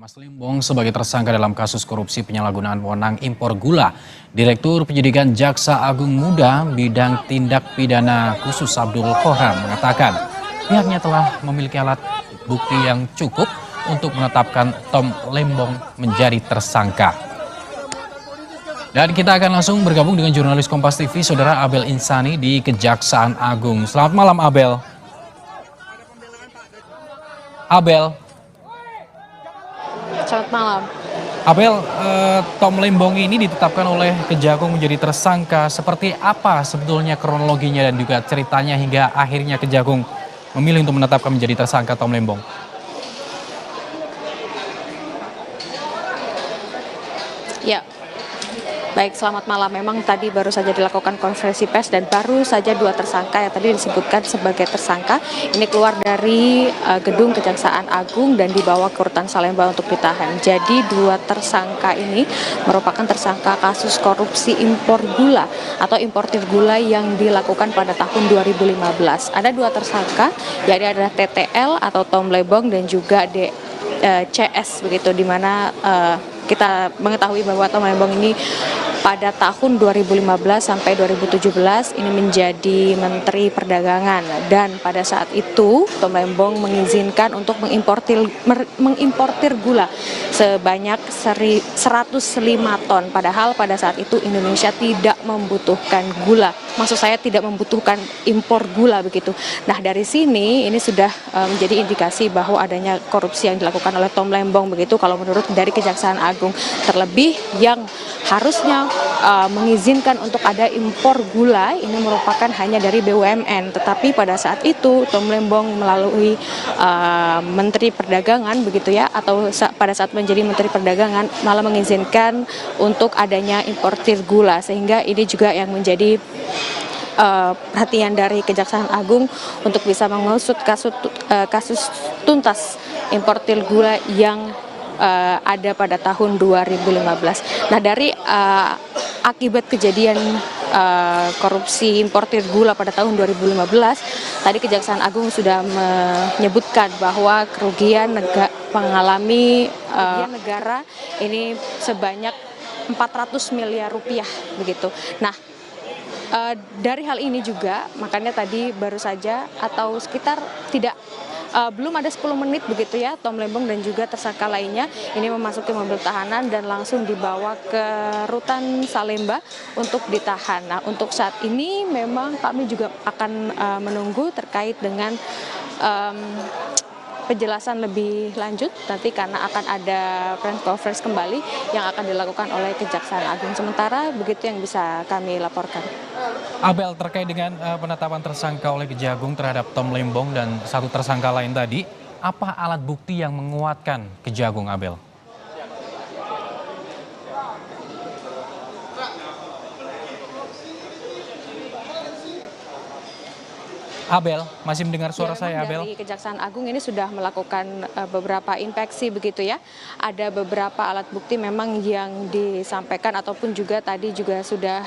Thomas Lembong sebagai tersangka dalam kasus korupsi penyalahgunaan wewenang impor gula. Direktur Penyidikan Jaksa Agung Muda bidang tindak pidana khusus Abdul Khohar mengatakan pihaknya telah memiliki alat bukti yang cukup untuk menetapkan Tom Lembong menjadi tersangka. Dan kita akan langsung bergabung dengan jurnalis Kompas TV, Saudara Abel Insani di Kejaksaan Agung. Selamat malam, Abel. Selamat malam. Abel, Tom Lembong ini ditetapkan oleh Kejagung menjadi tersangka. Seperti apa sebetulnya kronologinya dan juga ceritanya hingga akhirnya Kejagung memilih untuk menetapkan menjadi tersangka Tom Lembong? Ya, baik, selamat malam. Memang tadi baru saja dilakukan konferensi pers dan baru saja dua tersangka yang tadi disebutkan sebagai tersangka ini keluar dari gedung Kejaksaan Agung dan dibawa ke rutan Salemba untuk ditahan. Jadi dua tersangka ini merupakan tersangka kasus korupsi impor gula atau importir gula yang dilakukan pada tahun 2015. Ada dua tersangka, yaitu ada TTL atau Tom Lembong dan juga CS begitu, di mana kita mengetahui bahwa Tom Lembong ini pada tahun 2015 sampai 2017 ini menjadi Menteri Perdagangan, dan pada saat itu Tom Lembong mengizinkan untuk mengimportir gula sebanyak 105 ton, padahal pada saat itu Indonesia tidak membutuhkan gula. Maksud saya tidak membutuhkan impor gula begitu. Nah, dari sini ini sudah menjadi indikasi bahwa adanya korupsi yang dilakukan oleh Tom Lembong begitu kalau menurut dari Kejaksaan Agung. Terlebih yang harusnya mengizinkan untuk ada impor gula ini merupakan hanya dari BUMN, tetapi pada saat itu Tom Lembong melalui Menteri Perdagangan begitu ya, atau pada saat menjadi Menteri Perdagangan malah mengizinkan untuk adanya importir gula, sehingga ini juga yang menjadi perhatian dari Kejaksaan Agung untuk bisa mengusut kasus tuntas importir gula yang ada pada tahun 2015. Nah, dari akibat kejadian korupsi importir gula pada tahun 2015, tadi Kejaksaan Agung sudah menyebutkan bahwa kerugian mengalami negara ini sebanyak 400 miliar rupiah begitu. Nah, dari hal ini juga makanya tadi baru saja atau sekitar belum ada 10 menit begitu ya, Tom Lembong dan juga tersangka lainnya ini memasuki mobil tahanan dan langsung dibawa ke rutan Salemba untuk ditahan. Nah, untuk saat ini memang kami juga akan menunggu terkait dengan penjelasan lebih lanjut nanti karena akan ada press conference kembali yang akan dilakukan oleh Kejaksaan Agung. Sementara begitu yang bisa kami laporkan. Abel, terkait dengan penetapan tersangka oleh Kejagung terhadap Tom Lembong dan satu tersangka lain tadi, apa alat bukti yang menguatkan Kejagung, Abel? Abel, masih mendengar suara saya, Abel? Dari Kejaksaan Agung ini sudah melakukan beberapa inspeksi begitu ya. Ada beberapa alat bukti memang yang disampaikan ataupun juga tadi juga sudah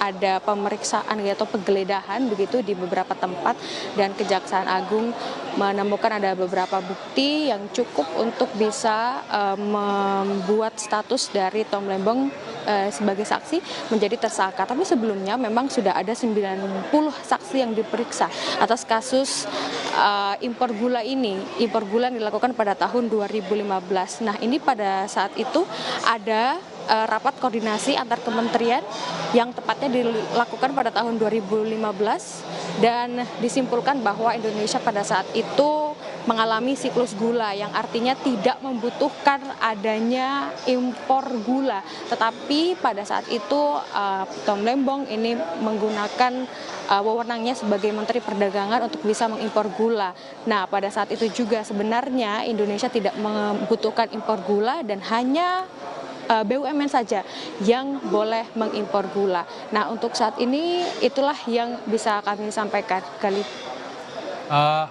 ada pemeriksaan atau penggeledahan begitu di beberapa tempat, dan Kejaksaan Agung menemukan ada beberapa bukti yang cukup untuk bisa membuat status dari Tom Lembong sebagai saksi menjadi tersangka. Tapi sebelumnya memang sudah ada 90 saksi yang diperiksa atas kasus impor gula ini. Impor gula yang dilakukan pada tahun 2015. Nah, ini pada saat itu ada rapat koordinasi antar kementerian yang tepatnya dilakukan pada tahun 2015 dan disimpulkan bahwa Indonesia pada saat itu mengalami siklus gula yang artinya tidak membutuhkan adanya impor gula, tetapi pada saat itu Tom Lembong ini menggunakan wewenangnya sebagai Menteri Perdagangan untuk bisa mengimpor gula. Nah, pada saat itu juga sebenarnya Indonesia tidak membutuhkan impor gula dan hanya BUMN saja yang boleh mengimpor gula. Nah, untuk saat ini itulah yang bisa kami sampaikan.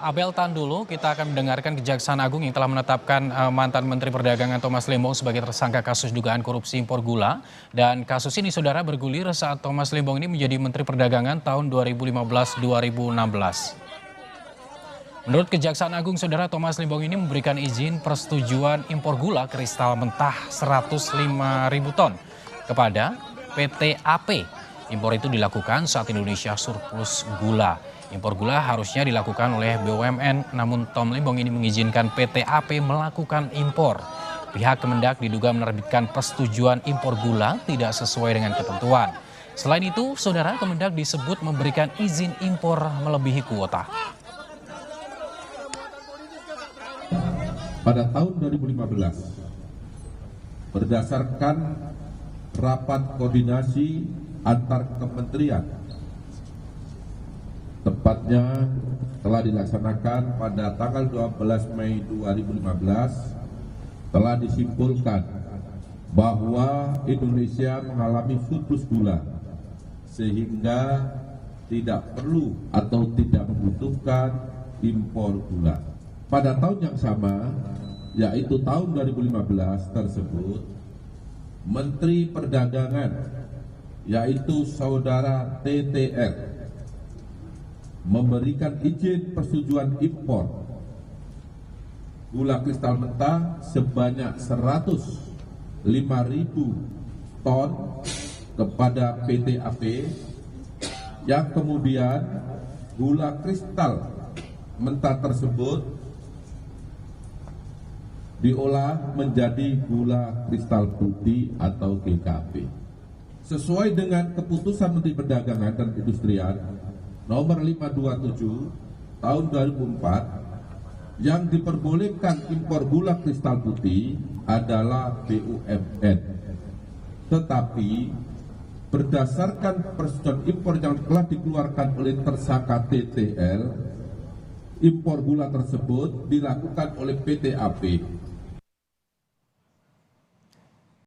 Abel, tahan dulu, kita akan mendengarkan Kejaksaan Agung yang telah menetapkan mantan Menteri Perdagangan Thomas Lembong sebagai tersangka kasus dugaan korupsi impor gula. Dan kasus ini, saudara, bergulir saat Thomas Lembong ini menjadi Menteri Perdagangan tahun 2015-2016. Menurut Kejaksaan Agung, Saudara, Thomas Limbong ini memberikan izin persetujuan impor gula kristal mentah 105.000 ton kepada PT AP. Impor itu dilakukan saat Indonesia surplus gula. Impor gula harusnya dilakukan oleh BUMN, namun Tom Limbong ini mengizinkan PT AP melakukan impor. Pihak Kemendak diduga menerbitkan persetujuan impor gula tidak sesuai dengan ketentuan. Selain itu, Saudara, Kemendak disebut memberikan izin impor melebihi kuota. Pada tahun 2015, berdasarkan rapat koordinasi antar kementerian, tepatnya telah dilaksanakan pada tanggal 12 Mei 2015, telah disimpulkan bahwa Indonesia mengalami surplus gula sehingga tidak perlu atau tidak membutuhkan impor gula. Pada tahun yang sama, yaitu tahun 2015 tersebut, Menteri Perdagangan, yaitu Saudara TTR, memberikan izin persetujuan impor gula kristal mentah sebanyak 105.000 ton kepada PT AP, yang kemudian gula kristal mentah tersebut diolah menjadi gula kristal putih atau GKP. Sesuai dengan keputusan Menteri Perdagangan dan Perindustrian nomor 527 tahun 2004, yang diperbolehkan impor gula kristal putih adalah BUMN. Tetapi berdasarkan persetujuan impor yang telah dikeluarkan oleh tersangka TTL, impor gula tersebut dilakukan oleh PT AP.